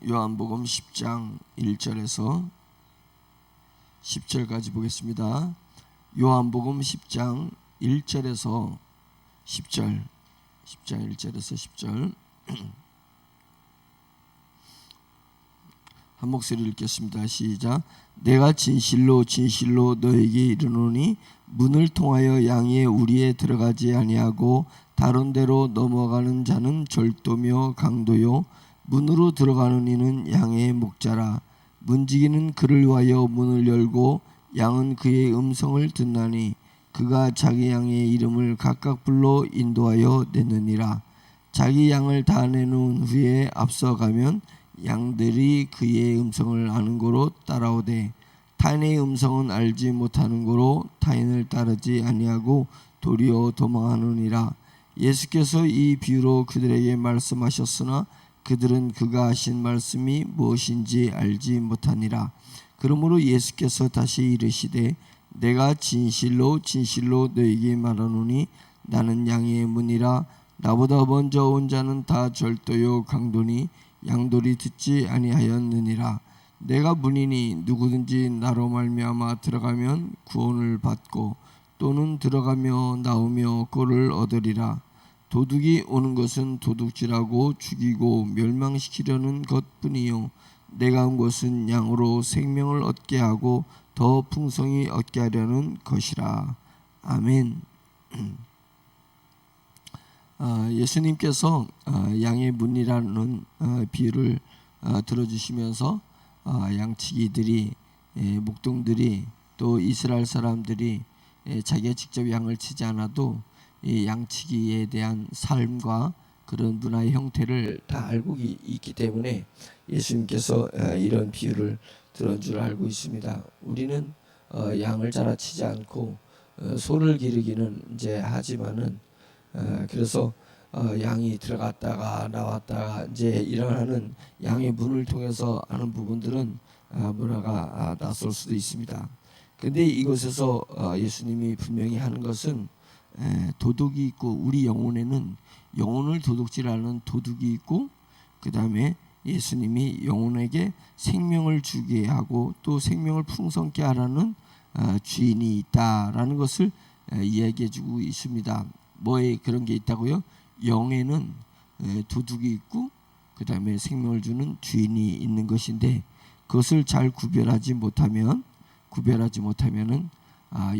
요한복음 10장 1절에서 10절까지 보겠습니다. 요한복음 10장 1절에서 10절, 10장 1절에서 10절 한 목소리 읽겠습니다. 시작. 내가 진실로 진실로 너에게 이르노니 문을 통하여 양의 우리에 들어가지 아니하고 다른 데로 넘어가는 자는 절도며 강도요 문으로 들어가는 이는 양의 목자라. 문지기는 그를 위하여 문을 열고 양은 그의 음성을 듣나니 그가 자기 양의 이름을 각각 불러 인도하여 내느니라. 자기 양을 다 내놓은 후에 앞서가면 양들이 그의 음성을 아는 고로 따라오되 타인의 음성은 알지 못하는 고로 타인을 따르지 아니하고 도리어 도망하느니라. 예수께서 이 비유로 그들에게 말씀하셨으나 그들은 그가 하신 말씀이 무엇인지 알지 못하니라. 그러므로 예수께서 다시 이르시되 내가 진실로 진실로 너에게 말하노니 나는 양의 문이라. 나보다 먼저 온 자는 다 절도요 강도니 양들이 듣지 아니하였느니라. 내가 문이니 누구든지 나로 말미암아 들어가면 구원을 받고 또는 들어가며 나오며 꼴을 얻으리라. 도둑이 오는 것은 도둑질하고 죽이고 멸망시키려는 것뿐이요 내가 온 것은 양으로 생명을 얻게 하고 더 풍성히 얻게 하려는 것이라. 아멘. 예수님께서 양의 문이라는 비유를 들어주시면서 양치기들이 목동들이 또 이스라엘 사람들이 자기가 직접 양을 치지 않아도 이 양치기에 대한 삶과 그런 문화의 형태를 다 알고 있기 때문에 예수님께서 이런 비유를 들은 줄 알고 있습니다. 우리는 양을 잘 치지 않고 소를 기르기는 이제 하지만은 그래서 양이 들어갔다가 나왔다가 이제 일어나는 양의 문을 통해서 하는 부분들은 문화가 낯설 수도 있습니다. 그런데 이곳에서 예수님이 분명히 하는 것은 도둑이 있고 우리 영혼에는 영혼을 도둑질하는 도둑이 있고 그 다음에 예수님이 영혼에게 생명을 주게 하고 또 생명을 풍성케 하라는 주인이 있다라는 것을 이야기해주고 있습니다. 뭐에 그런 게 있다고요? 영에는 도둑이 있고 그 다음에 생명을 주는 주인이 있는 것인데 그것을 잘 구별하지 못하면은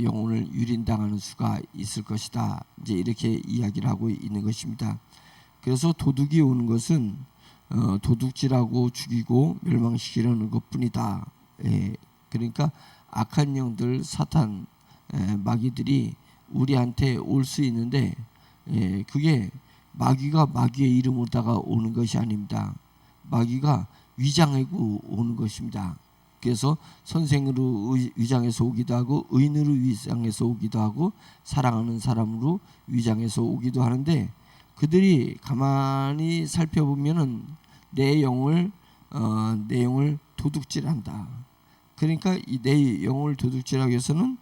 영혼을 유린당하는 수가 있을 것이다. 이제 이렇게 이야기를 하고 있는 것입니다. 그래서 도둑이 오는 것은 도둑질하고 죽이고 멸망시키려는 것뿐이다. 그러니까 악한 영들, 사탄, 마귀들이 우리한테 올 수 있는데 그게 마귀가 마귀의 이름으로다가 오는 것이 아닙니다. 마귀가 위장하고 오는 것입니다. 그래서 선생으로 위장해서 오기도 하고 의인으로 위장해서 오기도 하고 사랑하는 사람으로 위장해서 오기도 하는데 그들이 가만히 살펴보면은 내 영을 도둑질한다. 그러니까 내 영을 도둑질하기 위해서는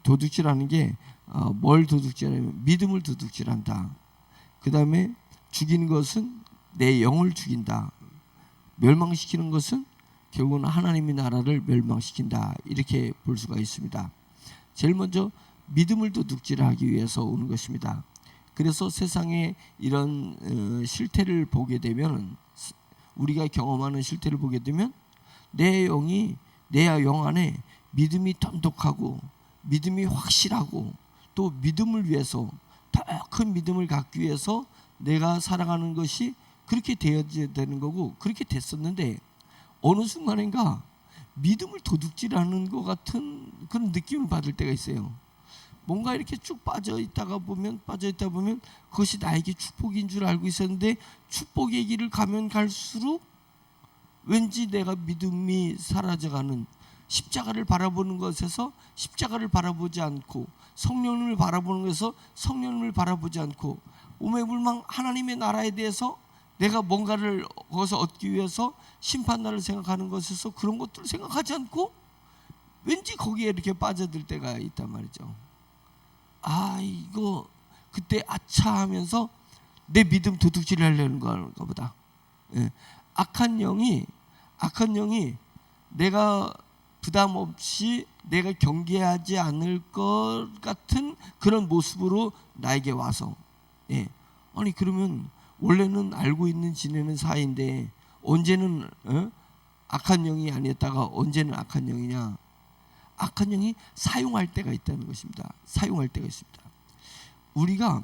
도둑질하는 게 뭘 도둑질하냐면 믿음을 도둑질한다. 그 다음에 죽이는 것은 내 영을 죽인다. 멸망시키는 것은 결국은 하나님의 나라를 멸망시킨다. 이렇게 볼 수가 있습니다. 제일 먼저 믿음을 도둑질하기 위해서 오는 것입니다. 그래서 세상에 이런 실태를 보게 되면 우리가 경험하는 실태를 보게 되면 내 영 안에 믿음이 돈독하고 믿음이 확실하고 또 믿음을 위해서 더 큰 믿음을 갖기 위해서 내가 살아가는 것이 그렇게 되어야 되는 거고 그렇게 됐었는데 어느 순간인가 믿음을 도둑질하는 것 같은 그런 느낌을 받을 때가 있어요. 뭔가 이렇게 쭉 빠져 있다 보면 그것이 나에게 축복인 줄 알고 있었는데 축복의 길을 가면 갈수록 왠지 내가 믿음이 사라져가는 십자가를 바라보는 것에서 십자가를 바라보지 않고 성령님을 바라보는 것에서 성령님을 바라보지 않고 오매불망 하나님의 나라에 대해서 내가 뭔가를 거기서 얻기 위해서 심판날을 생각하는 것에서 그런 것들을 생각하지 않고 왠지 거기에 이렇게 빠져들 때가 있단 말이죠. 이거 그때 아차 하면서 내 믿음 도둑질을 하려는 건가 보다. 예. 악한 영이 내가 부담 없이 내가 경계하지 않을 것 같은 그런 모습으로 나에게 와서, 예. 아니 그러면 원래는 알고 있는 지내는 사이인데 언제는 악한 영이 아니었다가 언제는 악한 영이냐? 악한 영이 사용할 때가 있다는 것입니다. 사용할 때가 있습니다. 우리가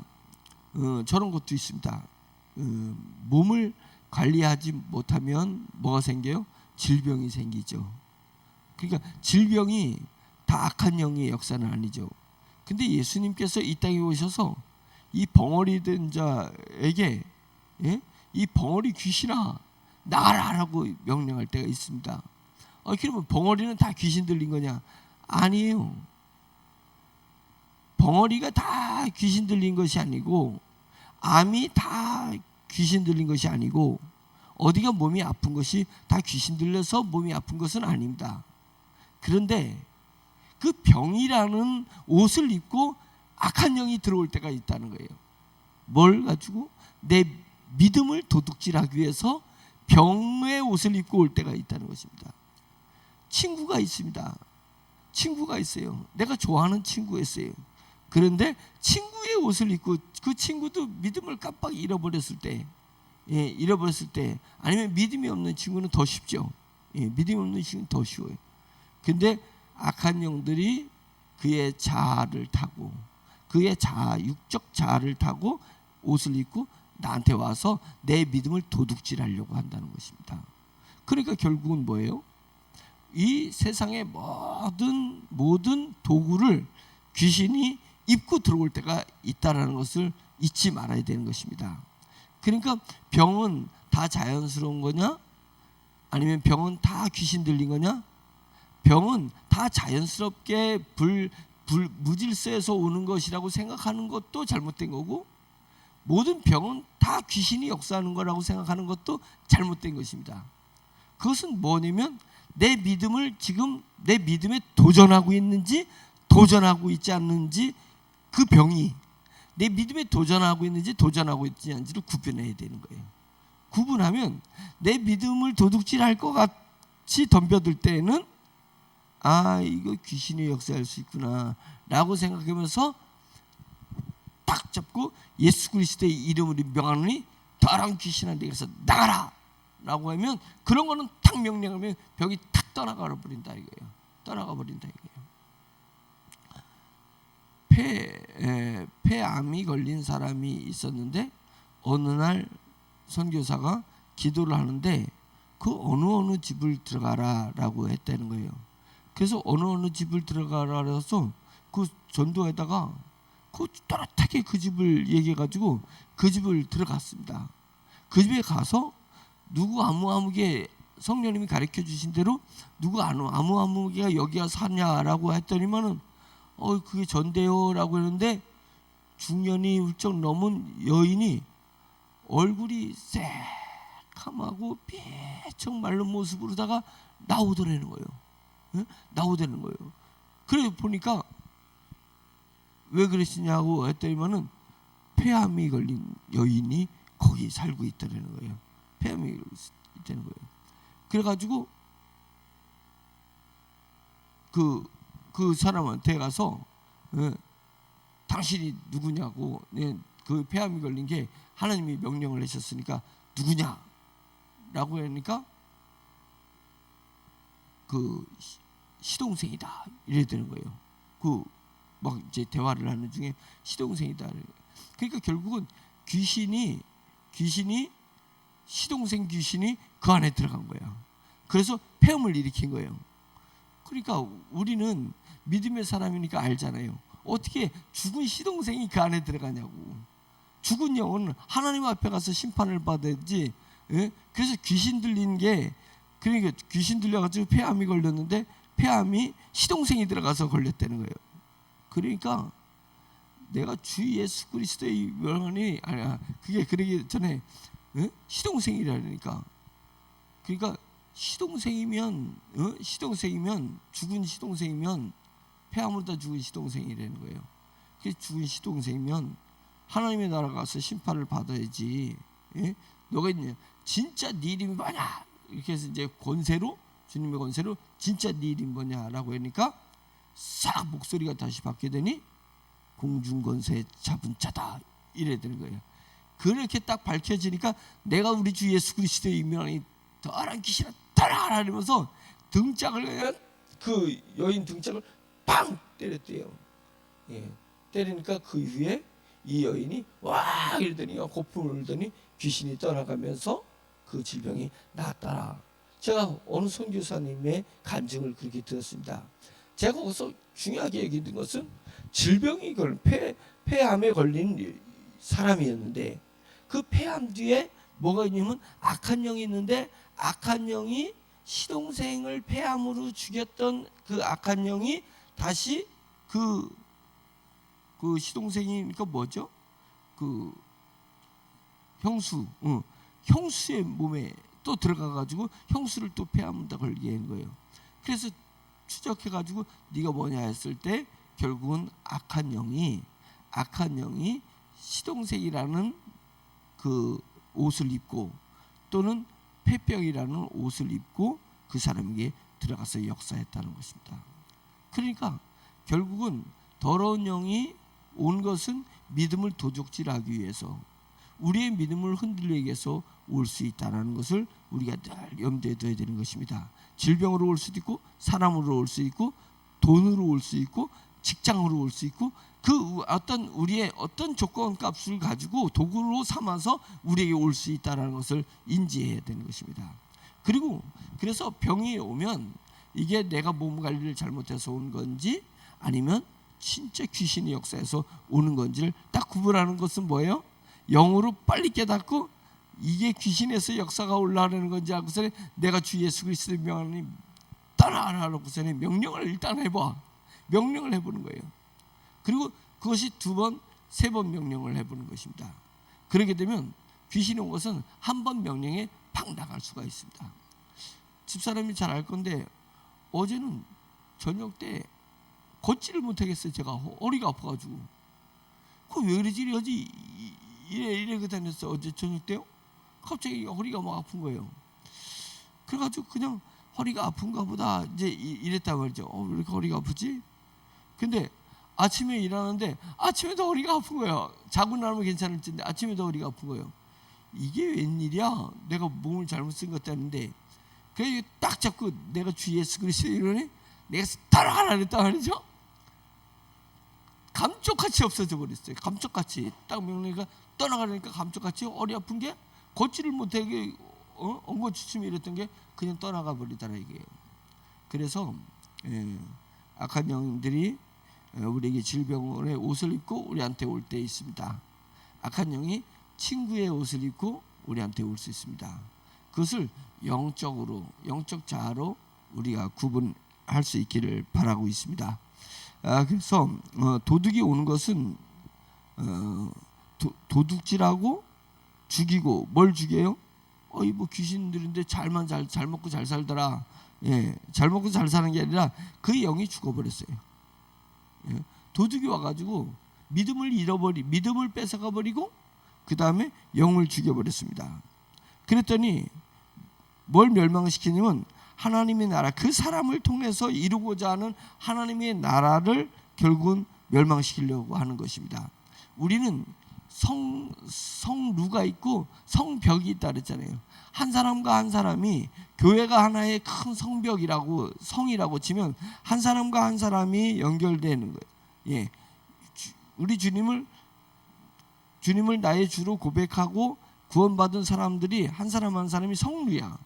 저런 것도 있습니다. 몸을 관리하지 못하면 뭐가 생겨요? 질병이 생기죠. 그러니까 질병이 다 악한 영의 역사는 아니죠. 근데 예수님께서 이 땅에 오셔서 이 벙어리 된 자에게, 예? 이 벙어리 귀신아 나가라라고 명령할 때가 있습니다. 그러면 벙어리는 다 귀신 들린 거냐? 아니에요. 벙어리가 다 귀신 들린 것이 아니고, 암이 다 귀신 들린 것이 아니고, 어디가 몸이 아픈 것이 다 귀신 들려서 몸이 아픈 것은 아닙니다. 그런데 그 병이라는 옷을 입고 악한 영이 들어올 때가 있다는 거예요. 뭘 가지고? 내 믿음을 도둑질하기 위해서 병의 옷을 입고 올 때가 있다는 것입니다. 친구가 있습니다. 친구가 있어요. 내가 좋아하는 친구였어요. 그런데 친구의 옷을 입고 그 친구도 믿음을 깜빡 잃어버렸을 때, 아니면 믿음이 없는 친구는 더 쉽죠. 믿음이 없는 친구는 더 쉬워요. 근데 악한 영들이 그의 자아를 타고, 그의 자아, 육적 자아를 타고 옷을 입고 나한테 와서 내 믿음을 도둑질하려고 한다는 것입니다. 그러니까 결국은 뭐예요? 이 세상의 모든 도구를 귀신이 입고 들어올 때가 있다는 것을 잊지 말아야 되는 것입니다. 그러니까 병은 다 자연스러운 거냐? 아니면 병은 다 귀신 들린 거냐? 병은 다 자연스럽게 무질서에서 오는 것이라고 생각하는 것도 잘못된 거고, 모든 병은 다 귀신이 역사하는 거라고 생각하는 것도 잘못된 것입니다. 그것은 뭐냐면 내 믿음을 지금 내 믿음에 도전하고 있는지 도전하고 있지 않는지, 그 병이 내 믿음에 도전하고 있는지 도전하고 있지 않는지를 구분해야 되는 거예요. 구분하면 내 믿음을 도둑질할 것 같이 덤벼들 때에는 이거 귀신이 역사할 수 있구나 라고 생각하면서 딱 잡고 예수 그리스도의 이름으로 명하노니 더러운 귀신아 내게서 나가라 라고 하면, 그런 거는 탁 명령하면 병이 탁 떠나가 버린다 이거예요. 떠나가 버린다 이거예요. 폐암이 걸린 사람이 있었는데 어느 날 선교사가 기도를 하는데 그 어느 집을 들어가라라고 했다는 거예요. 그래서 어느 집을 들어가라 해서 그 전도에다가 그 또렷하게 그 집을 얘기해가지고 그 집을 들어갔습니다. 그 집에 가서 누구 아무개 성령님이 가르쳐 주신 대로 누구 아무개가 여기가 사냐라고 했더니만은 그게 전대요라고 했는데, 중년이 훌쩍 넘은 여인이 얼굴이 새카마고 삐쩍 마른 모습으로다가 나오더라는 거예요. 나오더라는 거예요. 그래 보니까 왜 그러시냐고 했더니만은 폐암이 걸린 여인이 거기 살고 있다는 거예요. 폐암이 있다는 거예요. 그래가지고 그 사람한테 가서 당신이 누구냐고, 그 폐암이 걸린 게 하나님이 명령을 하셨으니까 누구냐라고 하니까 그 시동생이다 이래야 되는 거예요. 막 이제 대화를 하는 중에 시동생이다. 그러니까 결국은 시동생 귀신이 그 안에 들어간 거야. 그래서 폐암을 일으킨 거예요. 그러니까 우리는 믿음의 사람이니까 알잖아요. 어떻게 죽은 시동생이 그 안에 들어가냐고. 죽은 영은 하나님 앞에 가서 심판을 받아야지. 그래서 귀신 들린 게, 그러니까 귀신 들려가지고 폐암이 걸렸는데 폐암이 시동생이 들어가서 걸렸다는 거예요. 그러니까 내가 주 예수 그리스도의 명언이 그게 그러기 전에 시동생이라니까. 그러니까 시동생이면 죽은 시동생이면 폐암으로 다 죽은 시동생이라는 거예요. 그래서 죽은 시동생이면 하나님의 나라 가서 심판을 받아야지. 너가 있냐? 진짜 네 이름이 뭐냐? 이렇게 해서 이제 권세로, 주님의 권세로 진짜 네 이름이 뭐냐라고 하니까 싹 목소리가 다시 바뀌더니 공중권세 잡은 자다 이래야 되는 거예요. 그렇게 딱 밝혀지니까 내가 우리 주 예수 그리스도의 임명하니 더한 귀신아 떠나라 이러면서 등짝을, 그 여인 등짝을 팡 때렸대요. 예, 때리니까 그 이후에 이 여인이 와 이러더니 고품을 울더니 귀신이 떠나가면서 그 질병이 나았더라. 제가 어느 선교사님의 간증을 그렇게 들었습니다. 제가 거기서 중요하게 얘기한 것은 질병이 폐암에 걸린 사람이었는데 그 폐암 뒤에 뭐가 있냐면 악한 영이 있는데 악한 영이 시동생을 폐암으로 죽였던 그 악한 영이 다시 그 시동생이니까 뭐죠? 그 형수의 몸에 또 들어가가지고 형수를 또 폐암에다 걸게 한 거예요. 그래서 추적해가지고 네가 뭐냐 했을 때 결국은 악한 영이 시동생이라는 그 옷을 입고 또는 폐병이라는 옷을 입고 그 사람에게 들어가서 역사했다는 것입니다. 그러니까 결국은 더러운 영이 온 것은 믿음을 도적질하기 위해서, 우리의 믿음을 흔들리기 위해서 올 수 있다는 것을 우리가 늘 염두에 둬야 되는 것입니다. 질병으로 올 수도 있고, 사람으로 올 수 있고, 돈으로 올 수 있고, 직장으로 올 수 있고, 그 어떤 우리의 어떤 조건값을 가지고 도구로 삼아서 우리에게 올 수 있다는 것을 인지해야 되는 것입니다. 그리고 그래서 병이 오면 이게 내가 몸 관리를 잘못해서 온 건지 아니면 진짜 귀신의 역사에서 오는 건지를 딱 구분하는 것은 뭐예요? 영으로 빨리 깨닫고 이게 귀신에서 역사가 올라오는 건지 알고서 내가 주 예수 그리스도의 명하니 떠나라고서 명령을 일단 해봐. 명령을 해보는 거예요. 그리고 그것이 2번, 3번 명령을 해보는 것입니다. 그렇게 되면 귀신이 온 것은 한 번 명령에 팍 나갈 수가 있습니다. 집사람이 잘 알 건데 어제는 저녁 때 걷지를 못하겠어요. 제가 허리가 아파가지고. 그 왜 그러지? 이래 다녔어요. 어제 저녁 때요. 갑자기 허리가 막 아픈 거예요. 그래가지고 그냥 허리가 아픈가 보다 이제 이랬단 말이죠. 왜 이렇게 허리가 아프지? 근데 아침에 일하는데 아침에도 허리가 아픈 거예요. 자고 나면 괜찮을 텐데 아침에도 허리가 아픈 거예요. 이게 웬일이야? 내가 몸을 잘못 쓴 것 같다는데 그래 딱 잡고 내가 주 예수 그리스도 이러니 내가 따라가라 그랬단 말이죠. 감쪽같이 없어져 버렸어요. 감쪽같이 딱 명령이니까 떠나가려니까 감쪽같이 허리 아픈 게 걷지를 못하게 엉거주춤이 이랬던 게 그냥 떠나가 버리더라 이게. 그래서 악한 영들이 우리에게 질병의 옷을 입고 우리한테 올 때 있습니다. 악한 영이 친구의 옷을 입고 우리한테 올 수 있습니다. 그것을 영적 자아로 우리가 구분할 수 있기를 바라고 있습니다. 그래서 도둑이 오는 것은 도둑질하고 죽이고, 뭘 죽여요? 뭐 귀신들인데 잘 먹고 잘 살더라. 잘 먹고 잘 사는 게 아니라 그 영이 죽어버렸어요. 도둑이 와가지고 믿음을 뺏어가 버리고 그 다음에 영을 죽여버렸습니다. 그랬더니 뭘 멸망시키냐면 하나님의 나라, 그 사람을 통해서 이루고자 하는 하나님의 나라를 결국은 멸망시키려고 하는 것입니다. 우리는 성루가 있고 성벽이 있다 그랬잖아요. 한 사람과 한 사람이, 교회가 하나의 큰 성이라고 치면 한 사람과 한 사람이 연결되는 거예요. 우리 주님을 나의 주로 고백하고 구원받은 사람들이 한 사람 한 사람이 성루야.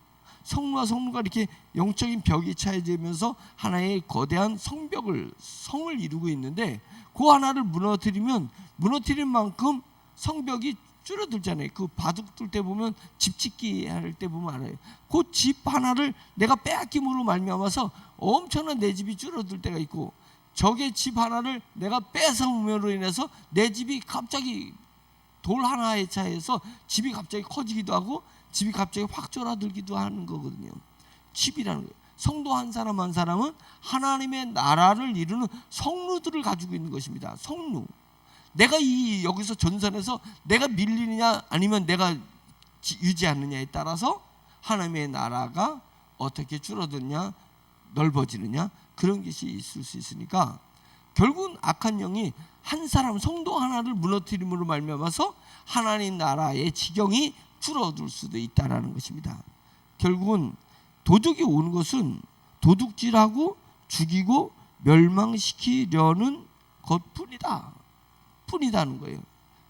성과 성루가 이렇게 영적인 벽이 차해지면서 하나의 거대한 성을 이루고 있는데, 그 하나를 무너뜨린 만큼 성벽이 줄어들잖아요. 그 바둑 둘 때 보면, 집 짓기 할 때 보면 알아요. 그 집 하나를 내가 빼앗김으로 말미암아서 엄청난 내 집이 줄어들 때가 있고, 적의 집 하나를 내가 뺏어옴으로 인해서 내 집이 갑자기 돌 하나에 차해서 집이 갑자기 커지기도 하고 집이 갑자기 확 쫄아들기도 하는 거거든요. 집이라는 거예요. 성도 한 사람 한 사람은 하나님의 나라를 이루는 성루들을 가지고 있는 것입니다. 성루. 내가 여기서 전선에서 내가 밀리느냐 아니면 내가 유지하느냐에 따라서 하나님의 나라가 어떻게 줄어드냐 넓어지느냐 그런 것이 있을 수 있으니까 결국은 악한 영이 한 사람 성도 하나를 무너뜨림으로 말미암아서 하나님 나라의 지경이 줄어들 수도 있다라는 것입니다. 결국은 도둑이 오는 것은 도둑질하고 죽이고 멸망시키려는 뿐이다는 거예요.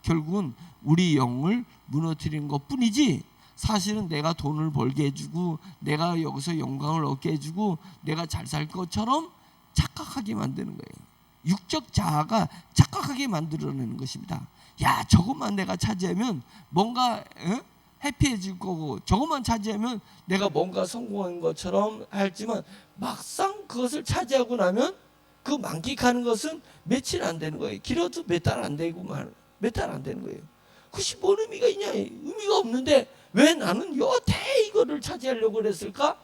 결국은 우리 영을 무너뜨리는 것뿐이지 사실은 내가 돈을 벌게 해주고 내가 여기서 영광을 얻게 해주고 내가 잘 살 것처럼 착각하게 만드는 거예요. 육적 자아가 착각하게 만들어내는 것입니다. 야, 저것만 내가 차지하면 뭔가 해피해질 거고 저것만 차지하면 내가 뭔가 성공한 것처럼 할지만 막상 그것을 차지하고 나면 그 만끽하는 것은 며칠 안 되는 거예요. 길어도 몇 달 안 되고 몇 달 안 되는 거예요. 그것이 뭔 의미가 있냐? 의미가 없는데 왜 나는 여태 이거를 차지하려고 그랬을까?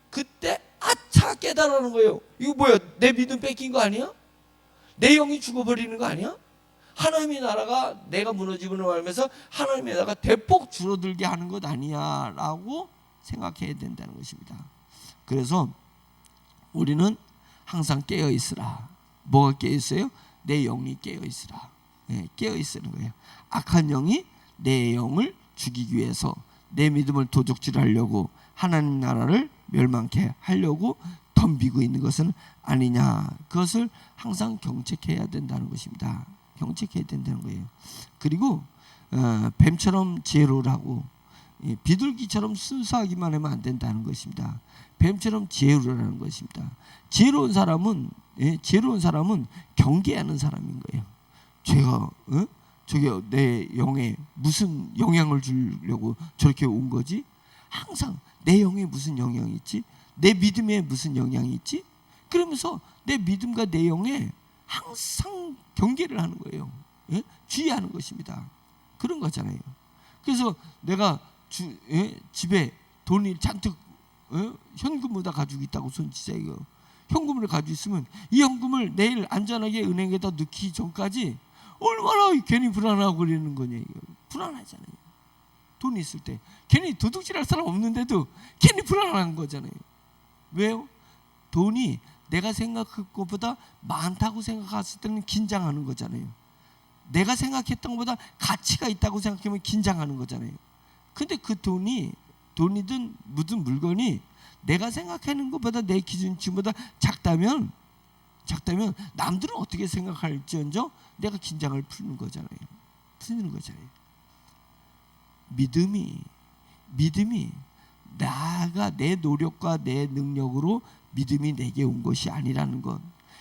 그때 아차 깨달아는 거예요. 이거 뭐야? 내 믿음 뺏긴 거 아니야? 내 영이 죽어버리는 거 아니야? 하나님의 나라가 내가 무너지므로 말면서 하나님의 나라가 대폭 줄어들게 하는 것 아니야 라고 생각해야 된다는 것입니다. 그래서 우리는 항상 깨어 있으라. 뭐가 깨어 있어요? 내 영이 깨어 있으라. 깨어 있으는 거예요. 악한 영이 내 영을 죽이기 위해서 내 믿음을 도둑질하려고 하나님 나라를 멸망케 하려고 덤비고 있는 것은 아니냐. 그것을 항상 경책해야 된다는 것입니다. 경책해야 된다는 거예요. 그리고 뱀처럼 지혜로우라고 비둘기처럼 순수하기만 하면 안 된다는 것입니다. 뱀처럼 지혜로우라는 것입니다. 지혜로운 사람은 경계하는 사람인 거예요. 제가 저게 내 영에 무슨 영향을 주려고 저렇게 온 거지? 항상 내 영에 무슨 영향이 있지? 내 믿음에 무슨 영향이 있지? 그러면서 내 믿음과 내 영에 항상 경계를 하는 거예요. 주의하는 것입니다. 그런 거잖아요. 그래서 내가 집에 돈이 잔뜩 현금을 다 가지고 있다고 손치자 이거. 현금을 가지고 있으면 이 현금을 내일 안전하게 은행에다 넣기 전까지 얼마나 괜히 불안하고 그러는 거냐 이거. 불안하잖아요. 돈이 있을 때 괜히 도둑질할 사람 없는데도 괜히 불안한 거잖아요. 왜요? 돈이 내가 생각할 것보다 많다고 생각했을 때는 긴장하는 거잖아요. 내가 생각했던 것보다 가치가 있다고 생각하면 긴장하는 거잖아요. 근데 그 돈이든 무슨 물건이 내가 생각하는 것보다 내 기준치보다 작다면 남들은 어떻게 생각할지언정 내가 긴장을 푸는 거잖아요. 믿음이 나가 내 노력과 내 능력으로 믿음이 내게 온 것이 아니라는 것.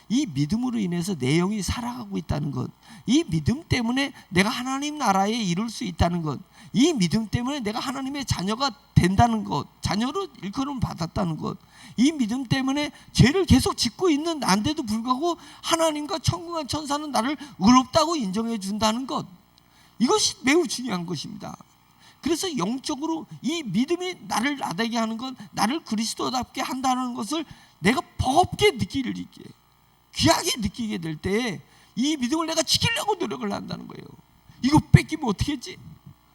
이 믿음으로 인해서 내 영이 살아가고 있다는 것. 이 믿음 때문에 내가 하나님 나라에 이룰 수 있다는 것. 이 믿음 때문에 내가 하나님의 자녀가 된다는 것. 자녀로 일컬음 받았다는 것. 이 믿음 때문에 죄를 계속 짓고 있는 난데도 불구하고 하나님과 천국의 천사는 나를 의롭다고 인정해 준다는 것. 이것이 매우 중요한 것입니다. 그래서 영적으로 이 믿음이 나를 나되게 하는 것, 나를 그리스도답게 한다는 것을 내가 버겁게 느끼게, 귀하게 느끼게 될 때 이 믿음을 내가 지키려고 노력을 한다는 거예요. 이거 뺏기면 어떻게 했지?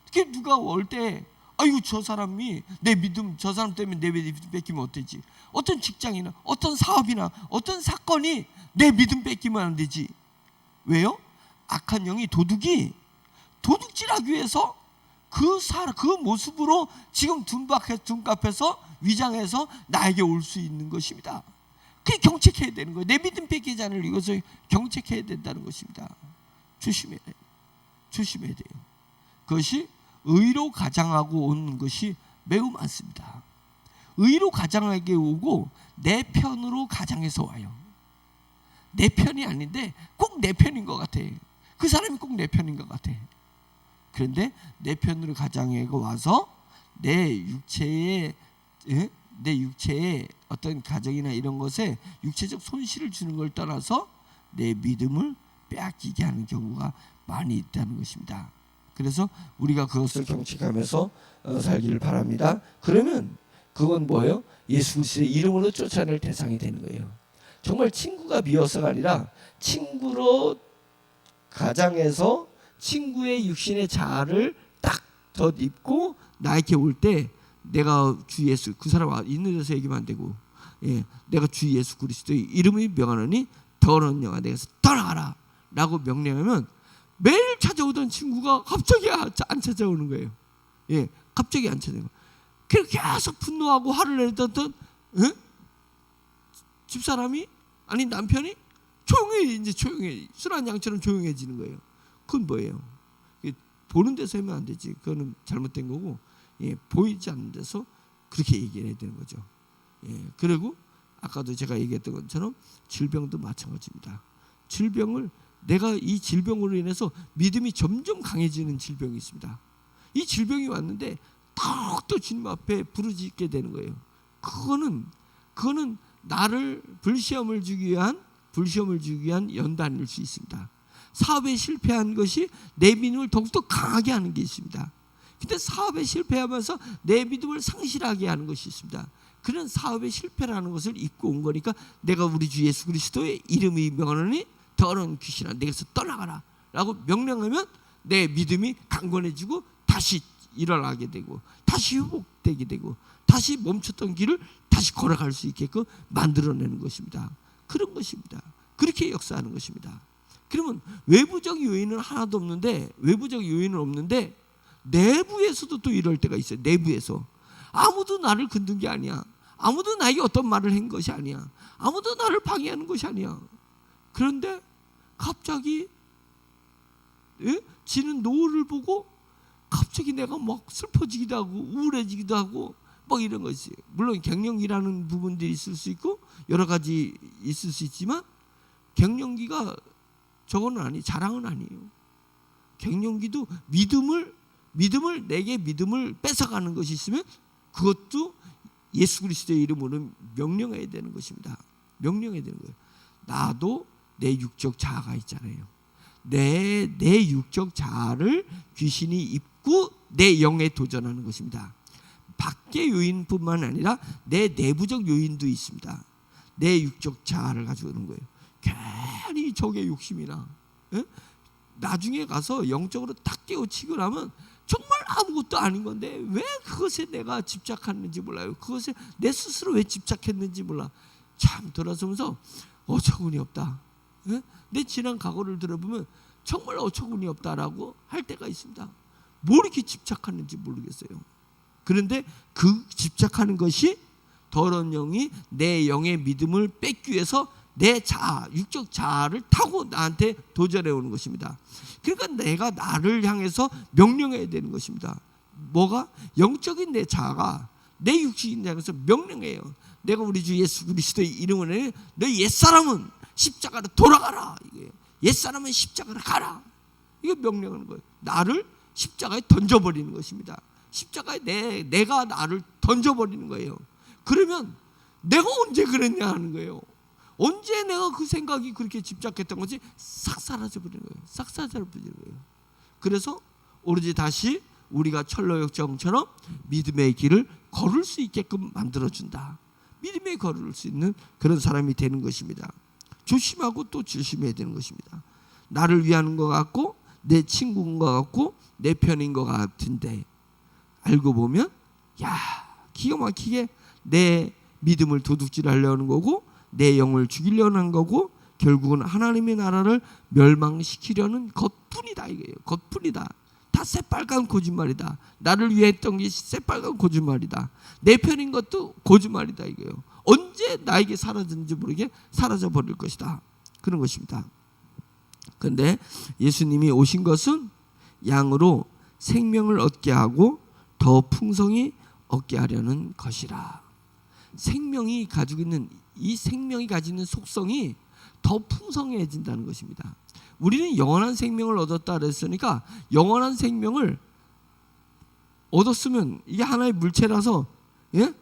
그게 누가 올 때 아이고 저 사람이 내 믿음, 저 사람 때문에 내 믿음 뺏기면 어때지? 어떤 직장이나 어떤 사업이나 어떤 사건이 내 믿음 뺏기면 안 되지. 왜요? 악한 영이 도둑질하기 위해서 그 모습으로 지금 둔갑해서 위장해서 나에게 올 수 있는 것입니다. 그게 경책해야 되는 거예요. 내 믿음 뺏기지 않을 이것을 경책해야 된다는 것입니다. 조심해야 돼요. 그것이 의로 가장하고 오는 것이 매우 많습니다. 의로 가장하게 오고 내 편으로 가장해서 와요. 내 편이 아닌데 꼭 내 편인 것 같아. 그 사람이 꼭 내 편인 것 같아. 그런데 내 편으로 가장해 와서 내 육체에 어떤 가정이나 이런 것에 육체적 손실을 주는 걸 떠나서 내 믿음을 빼앗기게 하는 경우가 많이 있다는 것입니다. 그래서 우리가 그것을 경책하면서 살기를 바랍니다. 그러면 그건 뭐예요? 예수 그리스도의 이름으로 쫓아낼 대상이 되는 거예요. 정말 친구가 미워서가 아니라 친구로 가장해서 친구의 육신의 자아를 딱 덧입고 나에게 올 때 내가 주 예수, 그 사람 있는 데서 얘기하면 안 되고, 내가 주 예수 그리스도의 이름을 명하노니 더러운 영아 내게서 떠나가라 라고 명령하면 매일 찾아오던 친구가 갑자기 안 찾아오는 거예요. 갑자기 안 찾아오는 거예요. 그렇게 계속 분노하고 화를 내던 집사람이, 아니 남편이 조용해, 술한 양처럼 조용해지는 거예요. 그건 뭐예요? 보는 데서 하면 안 되지. 그거는 잘못된 거고, 보이지 않는 데서 그렇게 얘기를 해야 되는 거죠. 그리고 아까도 제가 얘기했던 것처럼 질병도 마찬가지입니다. 질병을, 내가 이 질병으로 인해서 믿음이 점점 강해지는 질병이 있습니다. 이 질병이 왔는데 더욱더 주님 앞에 부르짖게 되는 거예요. 그거는 나를 불시험을 주기 위한 연단일 수 있습니다. 사업에 실패한 것이 내 믿음을 더욱더 강하게 하는 게 있습니다. 근데 사업에 실패하면서 내 믿음을 상실하게 하는 것이 있습니다. 그런 사업의 실패라는 것을 입고 온 거니까 내가 우리 주 예수 그리스도의 이름이 명하노니 더러운 귀신아 내게서 떠나가라 라고 명령하면 내 믿음이 강건해지고 다시 일어나게 되고 다시 회복되게 되고 다시 멈췄던 길을 다시 걸어갈 수 있게끔 만들어내는 것입니다. 그런 것입니다. 그렇게 역사하는 것입니다. 그러면 외부적 요인은 하나도 없는데, 외부적 요인은 없는데 내부에서도 또 이럴 때가 있어요. 내부에서 아무도 나를 건든 게 아니야. 아무도 나에게 어떤 말을 한 것이 아니야. 아무도 나를 방해하는 것이 아니야. 그런데 갑자기 지는 노을을 보고 갑자기 내가 막 슬퍼지기도 하고 우울해지기도 하고 막 이런 것이, 물론 갱년기라는 부분들이 있을 수 있고 여러 가지 있을 수 있지만 갱년기가 저거는 아니, 자랑은 아니에요. 갱년기도 내게 믿음을 뺏어가는 것이 있으면 그것도 예수 그리스도의 이름으로 명령해야 되는 것입니다. 명령해야 되는 거예요. 나도 내 육적 자아가 있잖아요. 내 육적 자아를 귀신이 입고 내 영에 도전하는 것입니다. 밖의 요인뿐만 아니라 내 내부적 요인도 있습니다. 내 육적 자아를 가지고 오는 거예요. 괜히 적의 욕심이나 나중에 가서 영적으로 딱 깨우치고 나면 정말 아무것도 아닌 건데 왜 그것에 내가 집착하는지 몰라요. 그것에 내 스스로 왜 집착했는지 몰라. 참 돌아서면서 어처구니 없다. 내 지난 과거를 들어보면 정말 어처구니 없다라고 할 때가 있습니다. 뭐 이렇게 집착하는지 모르겠어요. 그런데 그 집착하는 것이 더러운 영이 내 영의 믿음을 뺏기 위해서 내 자아, 육적 자아를 타고 나한테 도전해 오는 것입니다. 그러니까 내가 나를 향해서 명령해야 되는 것입니다. 뭐가? 영적인 내 자아가 내 육적인 자아에서 명령해요. 내가 우리 주 예수 그리스도의 이름으로 너 옛사람은 십자가로 돌아가라. 이거예요. 옛사람은 십자가로 가라. 이거 명령하는 거예요. 나를 십자가에 던져버리는 것입니다. 십자가에 내가 나를 던져버리는 거예요. 그러면 내가 언제 그랬냐 하는 거예요. 언제 내가 그 생각이 그렇게 집착했던 것이 싹 사라져버리는 거예요. 싹 사라져버리는 거예요. 그래서 오로지 다시 우리가 철로역정처럼 믿음의 길을 걸을 수 있게끔 만들어준다. 믿음의 걸을 수 있는 그런 사람이 되는 것입니다. 조심하고 또 조심해야 되는 것입니다. 나를 위하는 것 같고 내 친구인 것 같고 내 편인 것 같은데 알고 보면 기가 막히게 내 믿음을 도둑질하려는 거고 내 영을 죽이려는 하는 거고 결국은 하나님의 나라를 멸망시키려는 것뿐이다 이거예요. 것뿐이다. 다 새빨간 거짓말이다. 나를 위해 했던 게 새빨간 거짓말이다. 내 편인 것도 거짓말이다 이거예요. 언제 나에게 사라졌는지 모르게 사라져 버릴 것이다. 그런 것입니다. 그런데 예수님이 오신 것은 양으로 생명을 얻게 하고 더 풍성히 얻게 하려는 것이라. 생명이 가지고 있는 이 생명이 가지는 속성이 더 풍성해진다는 것입니다. 우리는 영원한 생명을 얻었다 그랬으니까 영원한 생명을 얻었으면 이게 하나의 물체라서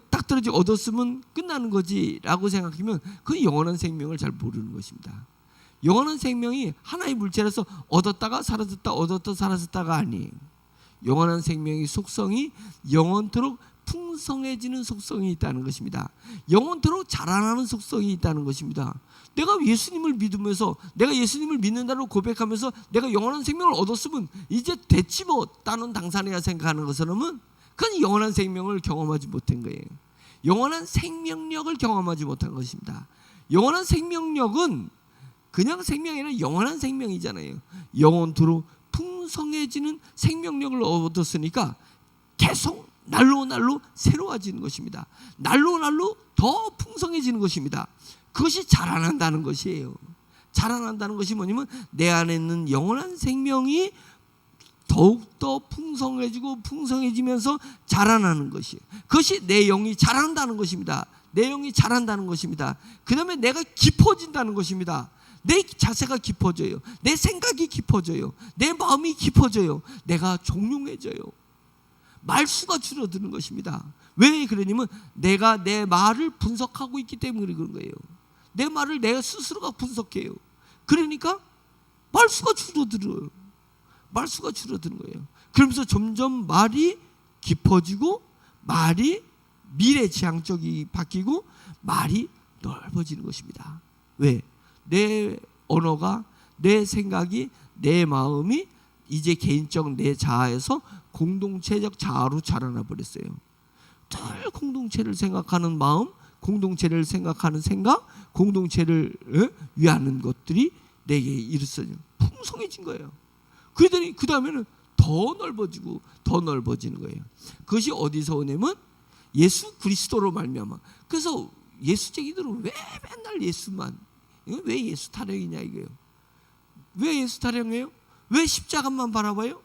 딱 떨어지 얻었으면 끝나는 거지라고 생각하면 그 영원한 생명을 잘 모르는 것입니다. 영원한 생명이 하나의 물체라서 얻었다가 사라졌다 얻었다 사라졌다가 아니에요. 영원한 생명의 속성이 영원토록 풍성해지는 속성이 있다는 것입니다. 영원토록 자라나는 속성이 있다는 것입니다. 내가 예수님을 믿으면서 내가 예수님을 믿는다고 고백하면서 내가 영원한 생명을 얻었으면 이제 됐지 뭐 다른 당사내야 생각하는 것처럼은 그건 영원한 생명을 경험하지 못한 거예요. 영원한 생명력을 경험하지 못한 것입니다. 영원한 생명력은 그냥 생명이 아니라 영원한 생명이잖아요. 영원토록 풍성해지는 생명력을 얻었으니까 계속 날로 날로 새로워지는 것입니다. 날로 날로 더 풍성해지는 것입니다. 그것이 자라난다는 것이에요. 자라난다는 것이 뭐냐면 내 안에 있는 영원한 생명이 더욱더 풍성해지고 풍성해지면서 자라나는 것이에요. 그것이 내 영이 자란다는 것입니다. 내 영이 자란다는 것입니다. 그 다음에 내가 깊어진다는 것입니다. 내 자세가 깊어져요. 내 생각이 깊어져요. 내 마음이 깊어져요. 내가 종용해져요. 말수가 줄어드는 것입니다. 왜 그러냐면 내가 내 말을 분석하고 있기 때문에 그런 거예요. 내 말을 내가 스스로가 분석해요. 그러니까 말수가 줄어들어요. 말수가 줄어드는 거예요. 그러면서 점점 말이 깊어지고 말이 미래지향적이 바뀌고 말이 넓어지는 것입니다. 왜? 내 언어가, 내 생각이, 내 마음이 이제 개인적 내 자아에서 공동체적 자아로 자라나 버렸어요. 늘 공동체를 생각하는 마음, 공동체를 생각하는 생각, 공동체를 위하는 것들이 내게 이르러져 풍성해진 거예요. 그러더니 그 다음에는 더 넓어지고 더 넓어지는 거예요. 그것이 어디서 오냐면 예수 그리스도로 말미암아. 그래서 예수쟁이들은 왜 맨날 예수만, 왜 예수 타령이냐 이거예요. 왜 예수 타령이에요? 왜 십자가만 바라봐요?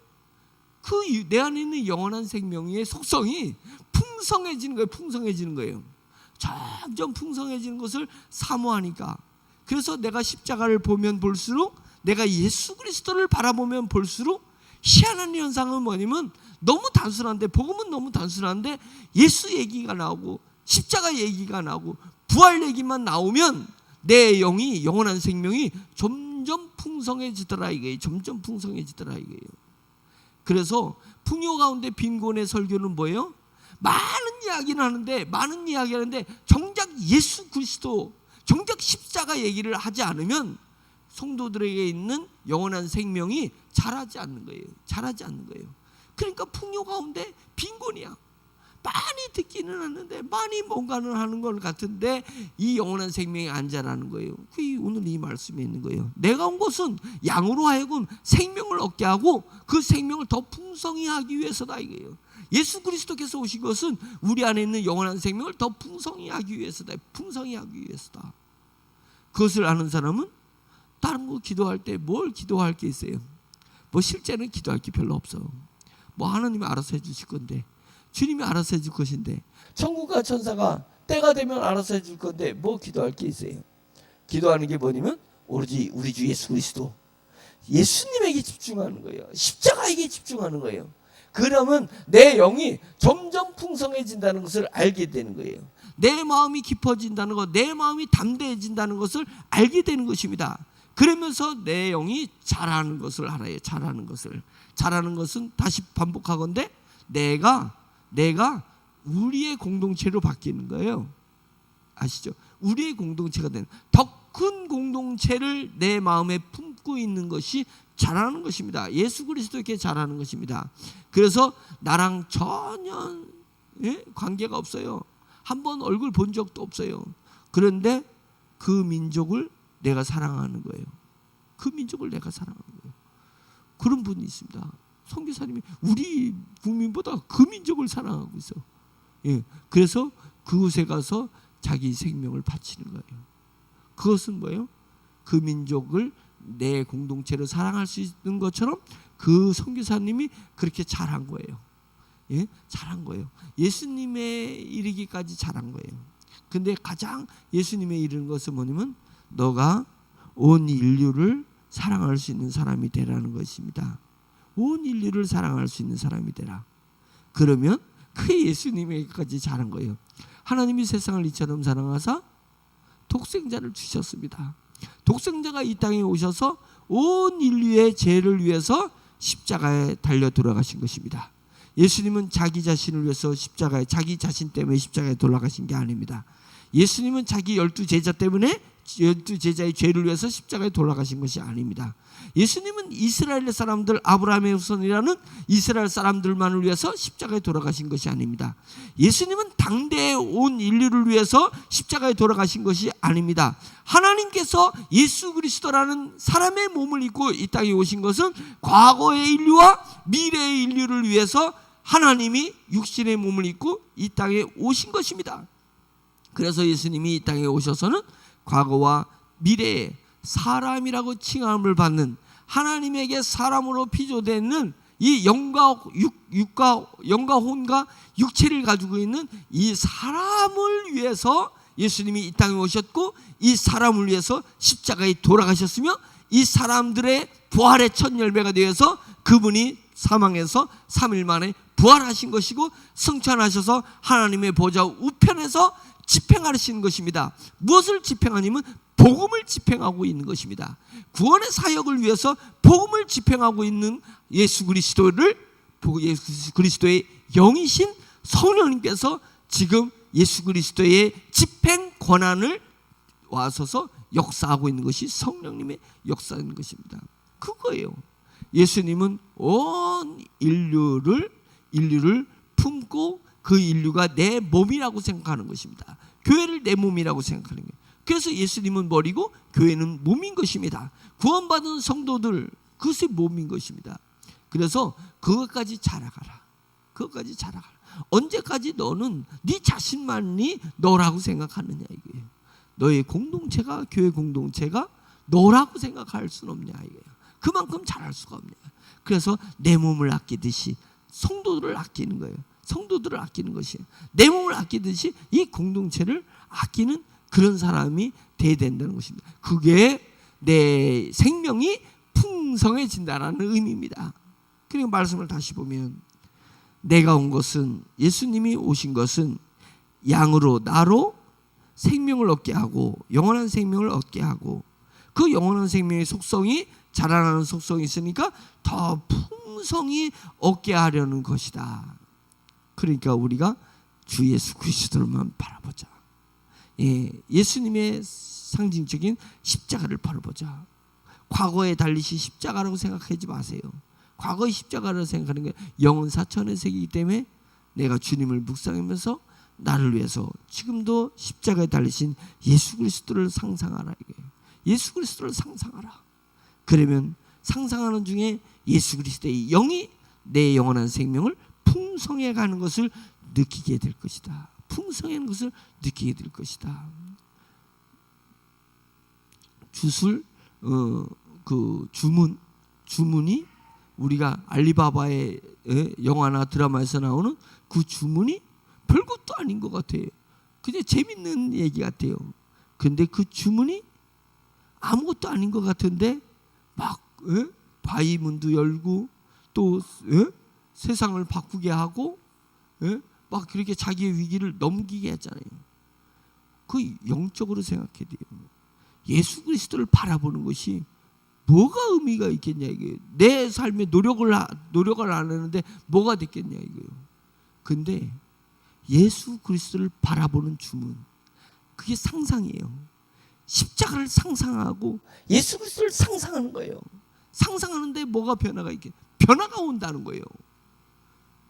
그 내 안에 있는 영원한 생명의 속성이 풍성해지는 거예요. 풍성해지는 거예요. 점점 풍성해지는 것을 사모하니까. 그래서 내가 십자가를 보면 볼수록, 내가 예수 그리스도를 바라보면 볼수록 희한한 현상은 뭐냐면 너무 단순한데, 복음은 너무 단순한데 예수 얘기가 나오고 십자가 얘기가 나오고 부활 얘기만 나오면 내 영이, 영원한 생명이 점점 풍성해지더라 이거예요. 점점 풍성해지더라 이거예요. 그래서 풍요 가운데 빈곤의 설교는 뭐예요? 많은 이야기를 하는데 정작 예수 그리스도, 정작 십자가 얘기를 하지 않으면 성도들에게 있는 영원한 생명이 자라지 않는 거예요. 자라지 않는 거예요. 그러니까 풍요 가운데 빈곤이야. 많이 듣기는 하는데, 많이 뭔가는 하는 것 같은데 이 영원한 생명이 안 자라는 거예요. 그게 오늘 이 말씀에 있는 거예요. 내가 온 것은 양으로 하여금 생명을 얻게 하고 그 생명을 더 풍성히 하기 위해서다 이거예요. 예수 그리스도께서 오신 것은 우리 안에 있는 영원한 생명을 더 풍성히 하기 위해서다. 풍성히 하기 위해서다. 그것을 아는 사람은 다른 거 기도할 때 뭘 기도할 게 있어요? 뭐 실제는 기도할 게 별로 없어. 뭐 하나님이 알아서 해주실 건데, 주님이 알아서 해줄 것인데, 천국과 천사가 때가 되면 알아서 해줄 건데 뭐 기도할 게 있어요? 기도하는 게 뭐냐면 오로지 우리 주 예수 그리스도, 예수님에게 집중하는 거예요. 십자가에게 집중하는 거예요. 그러면 내 영이 점점 풍성해진다는 것을 알게 되는 거예요. 내 마음이 깊어진다는 것, 내 마음이 담대해진다는 것을 알게 되는 것입니다. 그러면서 내 영이 자라는 것을 알아요. 자라는 것을. 자라는 것은 다시 반복하건대 내가 우리의 공동체로 바뀌는 거예요. 아시죠? 우리의 공동체가 되는, 더 큰 공동체를 내 마음에 품고 있는 것이 자라는 것입니다. 예수 그리스도께 자라는 것입니다. 그래서 나랑 전혀 관계가 없어요. 한번 얼굴 본 적도 없어요. 그런데 그 민족을 내가 사랑하는 거예요. 그 민족을 내가 사랑하는 거예요. 그런 분이 있습니다. 선교사님이 우리 국민보다 그 민족을 사랑하고 있어. 그래서 그곳에 가서 자기 생명을 바치는 거예요. 그것은 뭐예요? 그 민족을 내 공동체로 사랑할 수 있는 것처럼 그 선교사님이 그렇게 잘한 거예요. 잘한 거예요. 예수님에 이르기까지 잘한 거예요. 근데 가장 예수님에 이르는 것은 뭐냐면 너가 온 인류를 사랑할 수 있는 사람이 되라는 것입니다. 온 인류를 사랑할 수 있는 사람이 되라. 그러면 그게 예수님에게까지 잘한 거예요. 하나님이 세상을 이처럼 사랑하사 독생자를 주셨습니다. 독생자가 이 땅에 오셔서 온 인류의 죄를 위해서 십자가에 달려 돌아가신 것입니다. 예수님은 자기 자신을 위해서 십자가에, 자기 자신 때문에 십자가에 돌아가신 게 아닙니다. 예수님은 자기 12 제자 때문에 제자의 죄를 위해서 십자가에 돌아가신 것이 아닙니다. 예수님은 이스라엘 사람들, 아브라함의 후손이라는 이스라엘 사람들만을 위해서 십자가에 돌아가신 것이 아닙니다. 예수님은 당대에 온 인류를 위해서 십자가에 돌아가신 것이 아닙니다. 하나님께서 예수 그리스도라는 사람의 몸을 입고 이 땅에 오신 것은 과거의 인류와 미래의 인류를 위해서 하나님이 육신의 몸을 입고 이 땅에 오신 것입니다. 그래서 예수님이 이 땅에 오셔서는 과거와 미래의 사람이라고 칭함을 받는, 하나님에게 사람으로 피조되는 이 영과 혼과 육체를 가지고 있는 이 사람을 위해서 예수님이 이 땅에 오셨고, 이 사람을 위해서 십자가에 돌아가셨으며, 이 사람들의 부활의 첫 열매가 되어서 그분이 사망에서 3일 만에 부활하신 것이고, 승천하셔서 하나님의 보좌 우편에서 집행하시는 것입니다. 무엇을 집행하냐면 복음을 집행하고 있는 것입니다. 구원의 사역을 위해서 복음을 집행하고 있는 예수 그리스도의 영이신 성령님께서 지금 예수 그리스도의 집행 권한을 와서서 역사하고 있는 것이 성령님의 역사인 것입니다. 그거예요. 예수님은 온 인류를 품고 그 인류가 내 몸이라고 생각하는 것입니다. 교회를 내 몸이라고 생각하는 거예요. 그래서 예수님은 머리고 교회는 몸인 것입니다. 구원받은 성도들, 그것이 몸인 것입니다. 그래서 그것까지 자라가라. 그것까지 자라가라. 언제까지 너는 네 자신만이 너라고 생각하느냐 이거예요. 너의 공동체가, 교회 공동체가 너라고 생각할 수는 없냐 이거예요. 그만큼 잘할 수가 없냐. 그래서 내 몸을 아끼듯이 성도들을 아끼는 거예요. 성도들을 아끼는 것이에요. 내 몸을 아끼듯이 이 공동체를 아끼는 그런 사람이 돼야 된다는 것입니다. 그게 내 생명이 풍성해진다는 의미입니다. 그리고 말씀을 다시 보면, 내가 온 것은, 예수님이 오신 것은 양으로, 나로 생명을 얻게 하고, 영원한 생명을 얻게 하고, 그 영원한 생명의 속성이, 자라나는 속성이 있으니까 더 풍성히 얻게 하려는 것이다. 그러니까 우리가 주 예수 그리스도를만 바라보자. 예수님의 상징적인 십자가를 바라보자. 과거에 달리신 십자가라고 생각하지 마세요. 과거의 십자가라고 생각하는 게 영은 사천의 세계이기 때문에 내가 주님을 묵상하면서 나를 위해서 지금도 십자가에 달리신 예수 그리스도를 상상하라. 예수 그리스도를 상상하라. 그러면 상상하는 중에 예수 그리스도의 영이 내 영원한 생명을 풍성해 가는 것을 느끼게 될 것이다. 풍성한 것을 느끼게 될 것이다. 그 주문이 우리가 알리바바의 영화나 드라마에서 나오는 그 주문이 별것도 아닌 것 같아요. 그냥 재밌는 얘기 같아요. 근데 그 주문이 아무것도 아닌 것 같은데 막 바위 문도 열고 또 세상을 바꾸게 하고 막 그렇게 자기의 위기를 넘기게 했잖아요. 그 영적으로 생각해야 돼요. 예수 그리스도를 바라보는 것이 뭐가 의미가 있겠냐 이거예요. 내 삶에 노력을 안 하는데 뭐가 됐겠냐 이거예요. 근데 예수 그리스도를 바라보는 주문, 그게 상상이에요. 십자가를 상상하고 예수 그리스도를 상상하는 거예요. 상상하는데 뭐가 변화가 있겠냐? 변화가 온다는 거예요.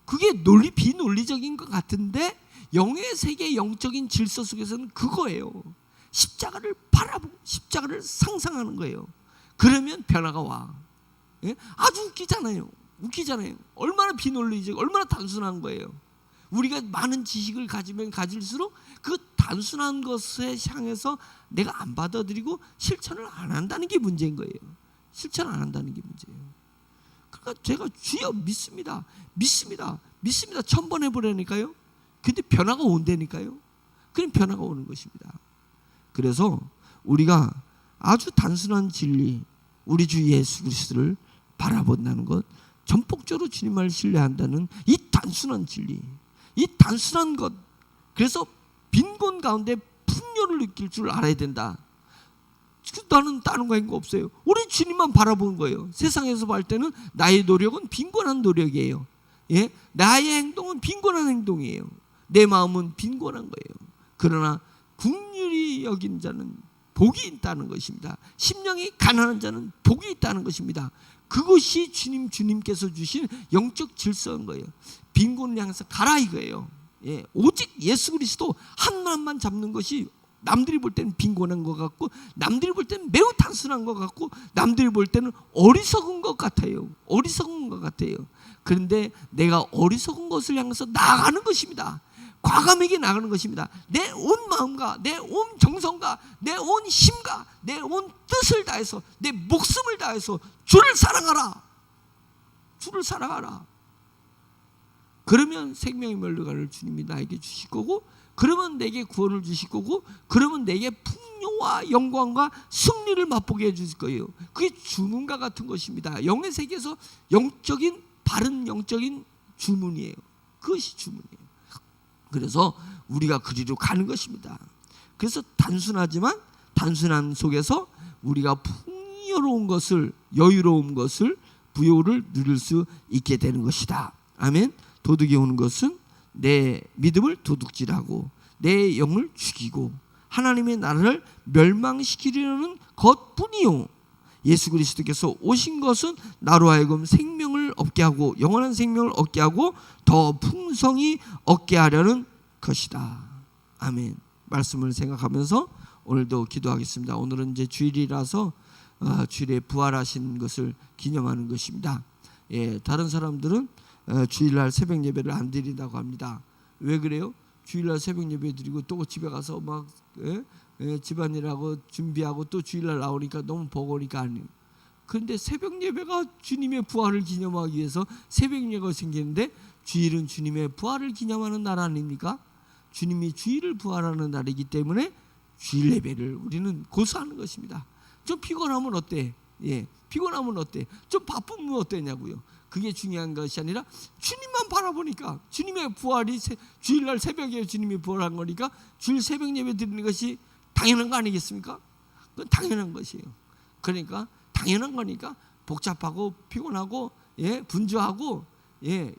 그게 비논리적인 것 같은데 영의 세계 영적인 질서 속에서는 그거예요. 십자가를 바라보고 십자가를 상상하는 거예요. 그러면 변화가 와. 아주 웃기잖아요. 얼마나 비논리적, 얼마나 단순한 거예요. 우리가 많은 지식을 가지면 가질수록 그 단순한 것에 향해서 내가 안 받아들이고 실천을 안 한다는 게 문제인 거예요. 실천 안 한다는 게 문제예요. 그러니까 제가 주여 믿습니다. 1000번 해보라니까요. 근데 변화가 온다니까요. 그럼 변화가 오는 것입니다. 그래서 우리가 아주 단순한 진리, 우리 주 예수 그리스도를 바라본다는 것, 전폭적으로 주님을 신뢰한다는 이 단순한 진리, 이 단순한 것. 그래서 빈곤 가운데 풍요를 느낄 줄 알아야 된다. 나는 다른 거 없어요. 우리 주님만 바라보는 거예요. 세상에서 볼 때는 나의 노력은 빈곤한 노력이에요. 나의 행동은 빈곤한 행동이에요. 내 마음은 빈곤한 거예요. 그러나 긍휼히 여긴 자는 복이 있다는 것입니다. 심령이 가난한 자는 복이 있다는 것입니다. 그것이 주님께서 주신 영적 질서인 거예요. 빈곤을 향해서 가라 이거예요. 예, 오직 예수 그리스도 하나님만 잡는 것이 남들이 볼 때는 빈곤한 것 같고, 남들이 볼 때는 매우 단순한 것 같고, 남들이 볼 때는 어리석은 것 같아요. 어리석은 것 같아요. 그런데 내가 어리석은 것을 향해서 나아가는 것입니다. 과감하게 나가는 것입니다. 내 온 마음과 내 온 정성과 내 온 힘과 내 온 뜻을 다해서, 내 목숨을 다해서 주를 사랑하라. 주를 사랑하라. 그러면 생명의 멸류관을 주님이 나에게 주실 거고, 그러면 내게 구원을 주실 거고, 그러면 내게 풍요와 영광과 승리를 맛보게 해주실 거예요. 그게 주문과 같은 것입니다. 영의 세계에서 영적인, 바른 영적인 주문이에요. 그것이 주문이에요. 그래서 우리가 그리로 가는 것입니다. 그래서 단순하지만 단순한 속에서 우리가 풍요로운 것을, 여유로운 것을, 부요를 누릴 수 있게 되는 것이다. 아멘. 도둑이 오는 것은 내 믿음을 도둑질하고 내 영을 죽이고 하나님의 나라를 멸망시키려는 것뿐이요, 예수 그리스도께서 오신 것은 나로 하여금 생명을 얻게 하고, 영원한 생명을 얻게 하고 더 풍성히 얻게 하려는 것이다. 아멘. 말씀을 생각하면서 오늘도 기도하겠습니다. 오늘은 이제 주일이라서 주일에 부활하신 것을 기념하는 것입니다. 예, 다른 사람들은 주일날 새벽 예배를 안 드린다고 합니다. 왜 그래요? 주일날 새벽 예배 드리고 또 집에 가서 막 집안일하고 준비하고 또 주일날 나오니까 너무 버거우니까 아니에요. 그런데 새벽 예배가 주님의 부활을 기념하기 위해서 새벽 예배가 생기는데, 주일은 주님의 부활을 기념하는 날 아닙니까? 주님이 주일을 부활하는 날이기 때문에 주일 예배를 우리는 고수하는 것입니다. 좀 피곤하면 어때? 예, 피곤하면 어때? 좀 바쁘면 어때냐고요. 그게 중요한 것이 아니라 주님만 바라보니까, 주님의 부활이 주일날 새벽에 주님이 부활한 거니까 주일 새벽 예배 드리는 것이 당연한 거 아니겠습니까? 그건 당연한 것이에요. 그러니까 당연한 거니까 복잡하고 피곤하고, 예, 분주하고, 예,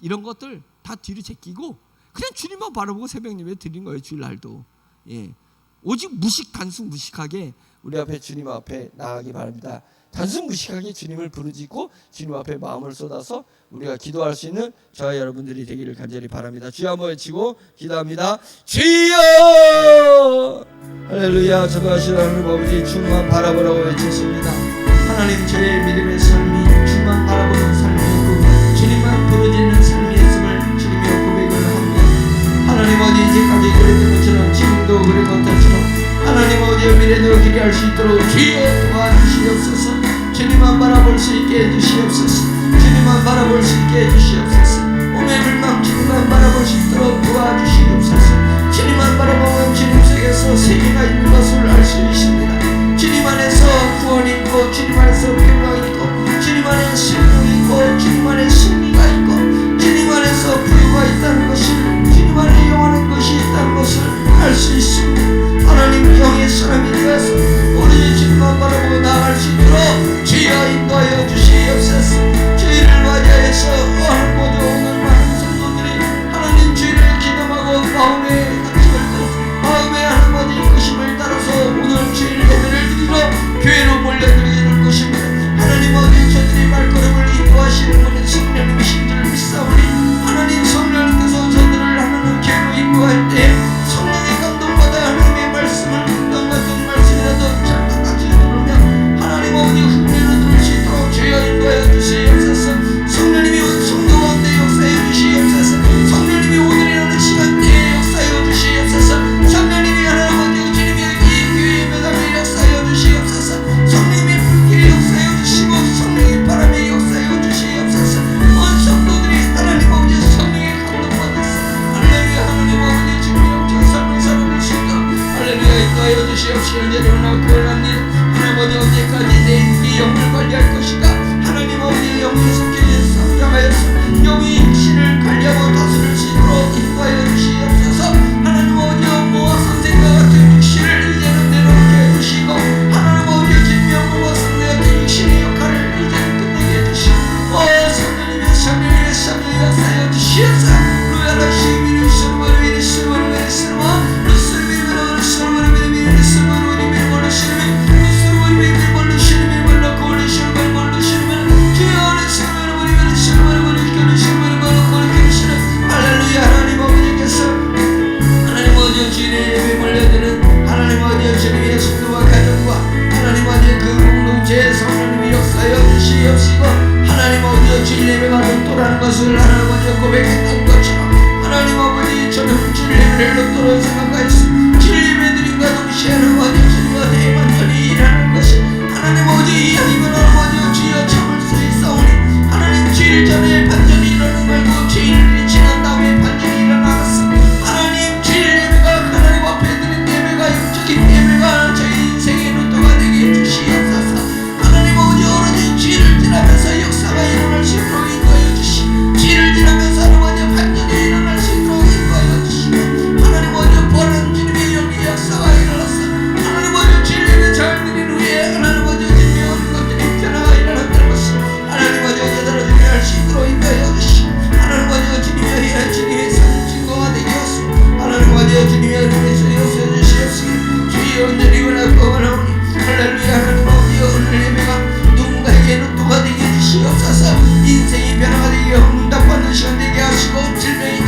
이런 것들 다 뒤로 제끼고 그냥 주님만 바라보고 새벽 예배 드리는 거예요. 주일날도. 예, 오직 단순 무식하게 우리 앞에 주님 앞에 나가기 바랍니다. 단순 무식하게 주님을 부르짖고 주님 앞에 마음을 쏟아서 우리가 기도할 수 있는 저와 여러분들이 되기를 간절히 바랍니다. 주여 한번 외치고 기도합니다. 주여! 할렐루야. 전능하신 하나님 아버지, 주만 바라보라고 외쳤습니다. 하나님, 저의 믿음의 삶이 주만 바라보는 삶이었고 주님만 부르짖는 삶이었음을 주님의 고백을 합니다. 하나님, 어디 이제까지 그랬던 것처럼 지금도 그런 것처럼 하나님, 어디에 미래도 기대할 수 있도록 주여 도와주시옵소서. 주님만 바라볼 수 있게 해주시옵소서. 주님만 바라볼 수 있게 해주시옵소서. 몸의 물망주님만 바라볼 수 있도록 도와주시옵소서. 주님만 바라보면 주님 속에서 세계가 있는 것을 알 수 있습니다. 주님 안에서 구원이 있고, 주님 안에서 평강이 있고, 주님 안에 생명이 있고, 주님 안에 승리가 있고, 주님 안에서 부유가 있다는 것을, 주님 안에 영원한 것이 있다는 것을 알 수 있습니다. 하나님, 영의 사람이 되어서 오로지 주님만 바라보고 나아갈 수 있도록 주여 인도하여 주시옵소서. 주일을 맞이해서 모두 오늘 많은 성도들이 하나님 주일을 기념하고 마음의 가치를 따라서, 마음의 하나님 것임을 따라서 오늘 주일 예배를 드리러 교회로 몰려들게 것입니다. 하나님, 어디 저들이 발걸음을 인도하시는 분은 성령님이신 줄 믿사오니 하나님, 성령님께서 저들을 하나님 교회로 인도할 때 성령의 감동받아 하나님의 말씀을 어떤 같은 말씀이라도 잘 끝까지 들으면 하나님 어디 흉내를 들을 수 있도록 주여 인도하여 주시옵소서. 성령님이 성도 가운데 역사해 주시옵소서. 성령님이 오늘이라는 시간대에 역사해 주시옵소서. 성령님이 하나님 어디 주님의 이 교회의 매담에 역사해 주시옵소서. 성령님의 불길에 역사해 주시고 성령의 바람에 역사해 주시옵소서. 온 성도들이 하나님 아버지 성령의 감동받았어. 할렐루야. 하나님 아버지 주님의 영적 삶을 살아볼 수 있도록 할렐루야 인도하여 주시옵시고, 이제는 구원합니다. 하나님 어디 언제까지 내 영을 관리할 것인가? 하나님 어디 영이 속해져서 성장하여서 영이 신을 관리하고 다스릴 수 있도록 인도하여 주시옵소서. 하나님 어디 업무와 선생과 같은 육신을 이제는 내려놓게 해주시고, 하나님 어디 진명과 선생 같은 육신의 역할을 이제는 끝내게 해주시고, 성령님의 성령의 역사여 주시옵소서. 루야나 시민이 수르바르미니 수르바르미니 수르바 루스르미니 루스르바르미니 수르바르미니 주시옵시고 하나님 아버지 주일 예배가 로또라는 것을 하나님 아버지 고백했던 것처럼 하나님 아버지 저는 주일 예배를 로또로 생각하였습니다. 주일 예배 드림과 동시에 하나님 아버지 주님과 대만전이 일하는 것이 하나님 아버지 이야기가 하나님 아버지 주여 참을 수 있사오니 하나님 주일 전에 반전이 일어나는 말고 주일이 지난 다음에 반전이 일어나서 하나님 주일 예배가 하나님 앞에 드린 예배가 영적인 예배가 저희 인생의 로또가 되게 해주시옵소서. 하나님 아버지 오로지 주일을 지나면서 역사가 일어날 수 있도록 인도하여 주시고 주일을 지나면서 하나님 아버지 반전이 일어날 수 있도록 인도하여 주시고 하나님 아버지 보는 주님의 영의 역사가 일어났어. 하나님 아버지 주일 예배 잘 드린 후에 하나님 아버지 주님의 오는 것들이 변화가 일어났다는 것을 하나님 아버지 여자들을 준비할 수 있도록 인도하여 주시고 하나님 아버지 주님의 해야 주님의 산 증거가 되게 하소서. 하나님 아버지 주님의 이름에서 역사해 주시옵시고 주의 온전히 원하고 원하오니 할렐루야. 하나님 아버지 오늘 예배가 누군가에게 로또가 되게 해주시옵소서. 인생이 변화가 되게 응답받는 시간 되게 하시고 질병이